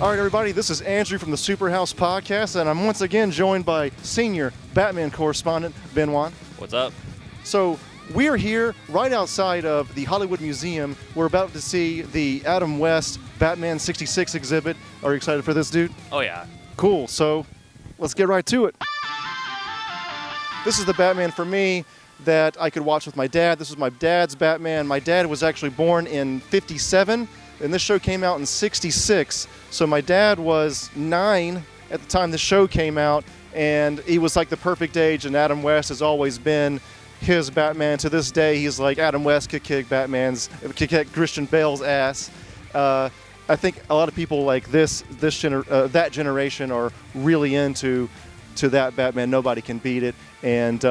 All right, everybody, this is Andrew from the SuperHousePodcast, and I'm once again joined by senior Batman correspondent, Benoit. What's up? So, we're here right outside of the Hollywood Museum. We're about to see the Adam West Batman 66 exhibit. Are you excited for this, dude? Oh, yeah. Cool, so let's get right to it. This is the Batman for me that I could watch with my dad. This is my dad's Batman. My dad was actually born in '57, and this show came out in '66. So my dad was 9 at the time the show came out, and he was like the perfect age, and Adam West has always been his Batman. To this day, he's like Adam West could kick Christian Bale's ass. I think a lot of people like that generation are really into that Batman. Nobody can beat it. And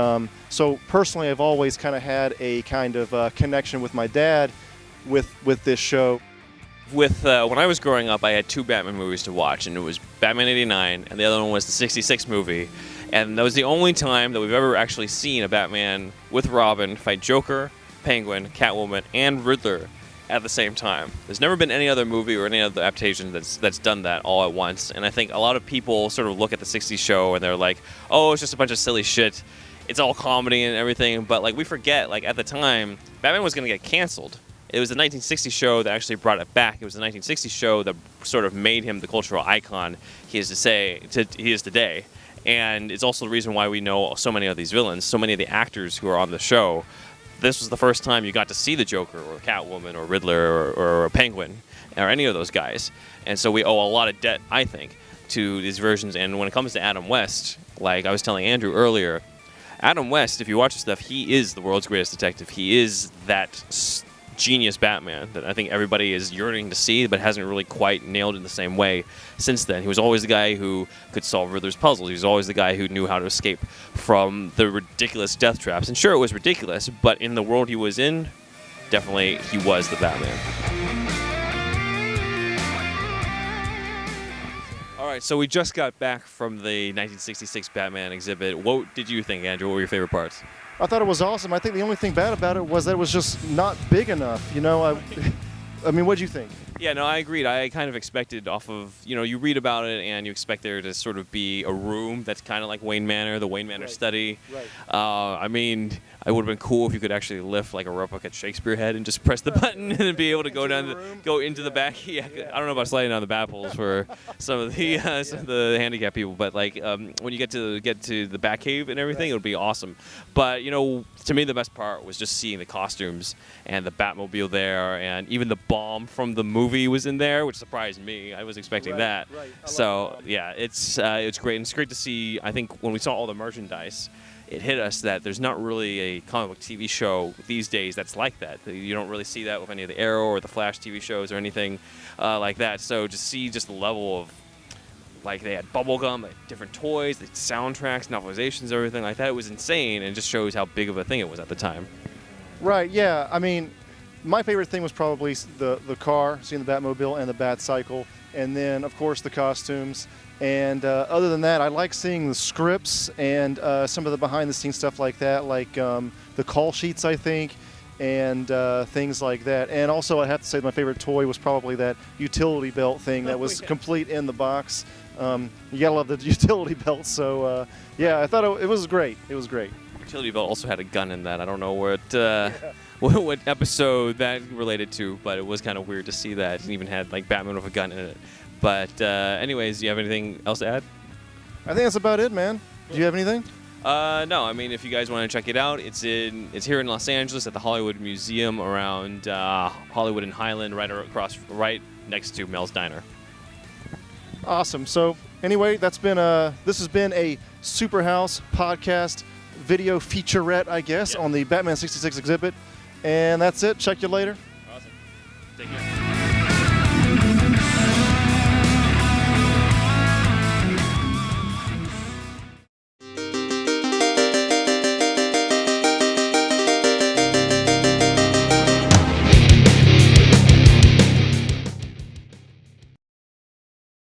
so personally, I've always kind of had a kind of connection with my dad with this show. When I was growing up, I had 2 Batman movies to watch, and it was Batman '89, and the other one was the '66 movie. And that was the only time that we've ever actually seen a Batman with Robin fight Joker, Penguin, Catwoman, and Riddler at the same time. There's never been any other movie or any other adaptation that's done that all at once. And I think a lot of people sort of look at the '60s show and they're like, oh, it's just a bunch of silly shit. It's all comedy and everything. But like we forget, like at the time, Batman was going to get canceled. It was the 1960s show that actually brought it back. It was the 1960s show that sort of made him the cultural icon he is today. And it's also the reason why we know so many of these villains, so many of the actors who are on the show. This was the first time you got to see the Joker or Catwoman or Riddler or Penguin or any of those guys. And so we owe a lot of debt, I think, to these versions. And when it comes to Adam West, like I was telling Andrew earlier, Adam West, if you watch his stuff, he is the world's greatest detective. He is that genius Batman that I think everybody is yearning to see, but hasn't really quite nailed in the same way since then. He was always the guy who could solve Riddler's puzzles. He was always the guy who knew how to escape from the ridiculous death traps. And sure, it was ridiculous, but in the world he was in, definitely he was the Batman. All right, so we just got back from the 1966 Batman exhibit. What did you think, Andrew? What were your favorite parts? I thought it was awesome. I think the only thing bad about it was that it was just not big enough. You know, I mean, what'd you think? Yeah, no, I agreed. I kind of expected off of, you read about it and you expect there to sort of be a room that's kind of like Wayne Manor, the Wayne Manor study. Right. I mean, it would have been cool if you could actually lift like a replica Shakespeare head and just press the button and be able to go into the back. Yeah, I don't know about sliding down the bat poles for some of the handicapped people, but like when you get to the Batcave and everything, it would be awesome. But to me, the best part was just seeing the costumes and the Batmobile there, and even the bomb from the movie was in there, which surprised me. I was expecting that. Right. So yeah, it's great, and it's great to see. I think when we saw all the merchandise, it hit us that there's not really a comic book TV show these days that's like that. You don't really see that with any of the Arrow or the Flash TV shows or anything like that. So to see just the level of, like, they had bubblegum, like different toys, the soundtracks, novelizations, everything like that, it was insane, and it just shows how big of a thing it was at the time. Right, yeah. I mean, my favorite thing was probably the car, seeing the Batmobile and the Batcycle, and then, of course, the costumes. And other than that, I like seeing the scripts and some of the behind-the-scenes stuff like that, like the call sheets, I think, and things like that. And also, I have to say my favorite toy was probably that utility belt thing that was complete in the box. You gotta love the utility belt. So, yeah, I thought it was great. It was great. Utility belt also had a gun in that. I don't know what episode that related to, but it was kind of weird to see that. It even had like Batman with a gun in it. But anyways, do you have anything else to add? I think that's about it, man. Do you have anything? No. I mean, if you guys want to check it out, it's here in Los Angeles at the Hollywood Museum around Hollywood and Highland, right next to Mel's Diner. Awesome. So anyway, this has been a SuperHouse podcast video featurette, I guess, on the Batman 66 exhibit. And that's it. Check you later. Awesome. Take care.